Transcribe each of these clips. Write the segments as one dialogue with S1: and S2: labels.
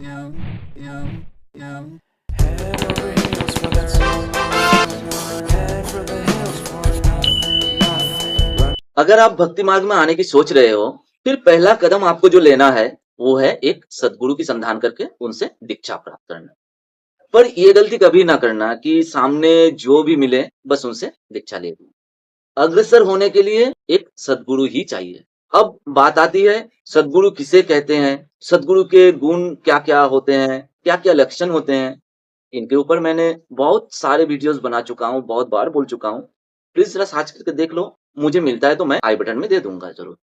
S1: Head over heels for that song. Head for the hills for nothing.
S2: अगर आप भक्ति मार्ग में आने की सोच रहे हो, फिर पहला कदम आपको जो लेना है, वो है एक सद्गुरु की संधान करके उनसे दीक्षा प्राप्त करना। पर ये गलती कभी ना करना कि सामने जो भी मिले बस उनसे दीक्षा ले लो। अग्रसर होने के लिए एक सद्गुरु ही चाहिए। अब बात आती है सद्गुरु किसे कहते हैं, सद्गुरु के गुण क्या-क्या होते हैं, क्या-क्या लक्षण होते हैं। इनके ऊपर मैंने बहुत सारे वीडियोस बना चुका हूँ, बहुत बार बोल चुका हूँ। प्लीज़ ज़रा सर्च करके देख लो, मुझे मिलता है तो मैं आई बटन में दे दूँगा ज़रूर।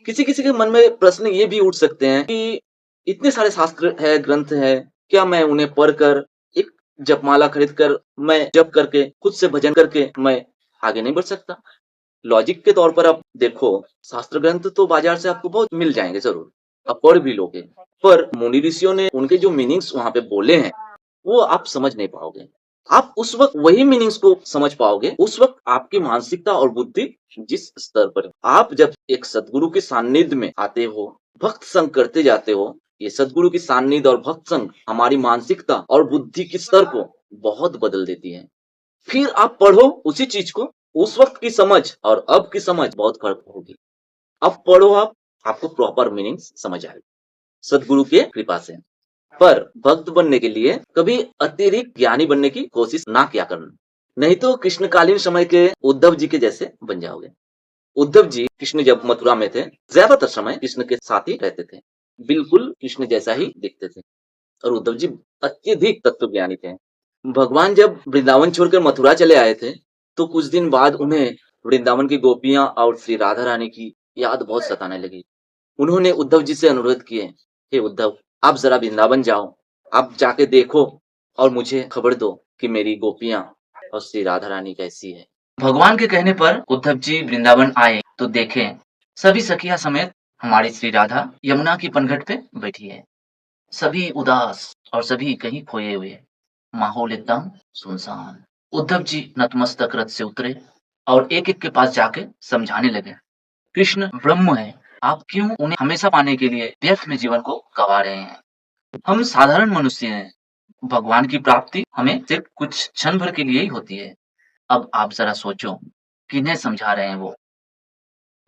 S2: किसी-किसी के मन में प्रश्न ये भी उठ सकते हैं कि इतने सारे शास्त्र है, ग्रंथ है, क्या मैं उन्हें पढ़कर, एक जपमाला खरीद कर मैं जप करके, खुद से भजन करके मैं आगे नहीं बढ़ सकता? लॉजिक के तौर पर आप देखो, शास्त्र ग्रंथ तो बाज़ार से आपको बहुत मिल जाएँगे ज़रूर, आप पढ़ भी लोगे। पर मुनि ऋषियों ने उनके जो मीनिंग्स वहाँ पे बोले हैं, वो आप समझ नहीं पाओगे। आप उस वक़्त वही मीनिंग्स को समझ पाओगे, उस वक़्त आपकी मानसिकता और बुद्धि जिस स्तर पर है। आप जब एक सद्गुरु के सान्निध्य में आते हो, भक्त संग करते जाते हो, ये सद्गुरु की सान्निध्य और भक्त संग हमारी मानसिकता और बुद्धि के स्तर को बहुत बदल देती है। फिर आप पढ़ो उसी चीज़ को, उस वक़्त की समझ और अब की समझ बहुत फ़र्क होगी। अब पढ़ो आप, आपको प्रॉपर मीनिंग्स समझ आएगी, सद्गुरु के कृपा से। पर भक्त बनने के लिए कभी अतिरिक्त ज्ञानी बनने की कोशिश ना किया करना, नहीं तो कृष्णकालीन समय के उद्धव जी के जैसे बन जाओगे। उद्धव जी कृष्ण जब मथुरा में थे, ज्यादातर समय कृष्ण के साथ ही रहते थे, बिल्कुल कृष्ण जैसा ही दिखते थे और उद्धव जी अत्यधिक तत्वज्ञानी थे। भगवान जब वृंदावन छोड़कर मथुरा चले आए थे, तो कुछ दिन बाद उन्हें वृंदावन की गोपियां और श्री राधा रानी की याद बहुत सताने लगी। उन्होंने उद्धव जी से अनुरोध किए, हे उद्धव, आप जरा वृंदावन जाओ, आप जाके देखो और मुझे खबर दो कि मेरी गोपियां और श्री राधा रानी कैसी है। भगवान के कहने पर उद्धव जी वृंदावन आए तो देखें सभी सखिया समेत हमारी श्री राधा यमुना की पनघट पे बैठी है। सभी उदास और सभी कहीं खोए हुए, माहौल एकदम सुनसान। उद्धव जी नतमस्तक रथ से उतरे और एक-एक के पास जाके समझाने लगे, कृष्ण ब्रह्म है, आप क्यों उन्हें हमेशा पाने के लिए व्यर्थ में जीवन को गंवा रहे हैं? हम साधारण मनुष्य हैं, भगवान की प्राप्ति हमें सिर्फ कुछ क्षण भर के लिए ही होती है। अब आप जरा सोचो, किन्हें समझा रहे हैं वो?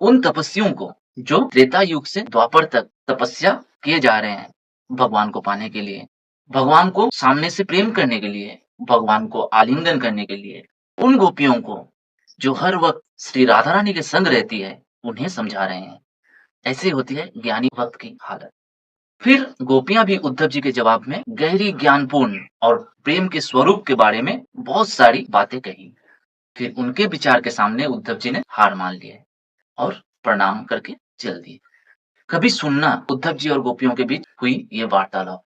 S2: उन तपस्वियों को जो त्रेता युग से द्वापर तक तपस्या किए जा रहे हैं भगवान को पाने के लिए, भगवान को सामने से प्रेम करने के लिए, भगवान को आलिंगन करने के लिए। उन गोपियों को जो हर वक्त श्री राधा रानी के संग रहती है, उन्हें समझा रहे हैं। ऐसी होती है ज्ञानी भक्त की हालत। फिर गोपियां भी उद्धव जी के जवाब में गहरी ज्ञानपूर्ण और प्रेम के स्वरूप के बारे में बहुत सारी बातें कही। फिर उनके विचार के सामने उद्धव जी ने हार मान लिए और प्रणाम करके चल दिए। कभी सुनना उद्धव जी और गोपियों के बीच हुई ये वार्तालाप।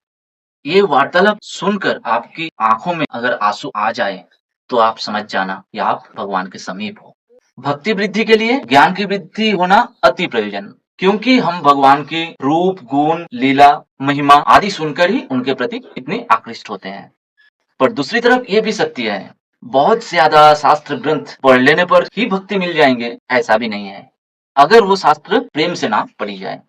S2: ये वार्तालाप सुनकर आपकी आंखों में अगर आंसू आ जाए, तो आप समझ जाना कि आप भगवान के समीप हो। भक्ति वृद्धि के लिए ज्ञान की वृद्धि होना अति प्रयोजन, क्योंकि हम भगवान के रूप, गुण, लीला, महिमा आदि सुनकर ही उनके प्रति इतने आकृष्ट होते हैं। पर दूसरी तरफ ये भी सत्य है, बहुत ज्यादा शास्त्र ग्रंथ पढ़ लेने पर ही भक्ति मिल जाएंगे, ऐसा भी नहीं है। अगर वो शास्त्र प्रेम से ना पढ़ी जाए,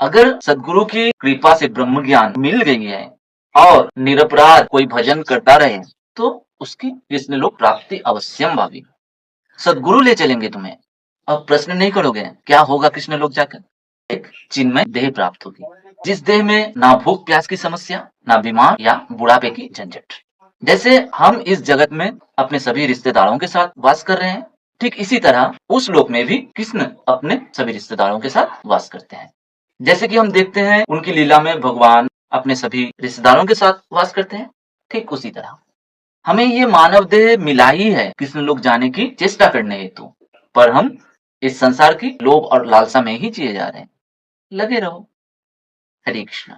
S2: अगर सदगुरु की कृपा से ब्रह्म ज्ञान मिल गई है और निरपराध कोई भजन करता रहे, तो उसकी कृष्ण लोक प्राप्ति अवश्यम भावी। सदगुरु ले चलेंगे तुम्हें। अब प्रश्न नहीं करोगे क्या होगा कृष्ण लोक जाकर? एक चिन्मय देह प्राप्त होगी, जिस देह में ना भूख प्यास की समस्या, ना बीमार या बुढ़ापे की झंझट। जैसे हम इस जगत में अपने सभी रिश्तेदारों के साथ वास कर रहे हैं, ठीक इसी तरह उस लोक में भी कृष्ण अपने सभी रिश्तेदारों के साथ वास करते हैं। जैसे कि हम देखते हैं उनकी लीला में भगवान अपने सभी रिश्तेदारों के साथ वास करते हैं, ठीक उसी तरह हमें ये मानव देह मिला ही है कृष्ण लोक जाने की चेष्टा करने हेतु, पर हम इस संसार की लोभ और लालसा में ही जिए जा रहे हैं। लगे रहो। हरे कृष्ण।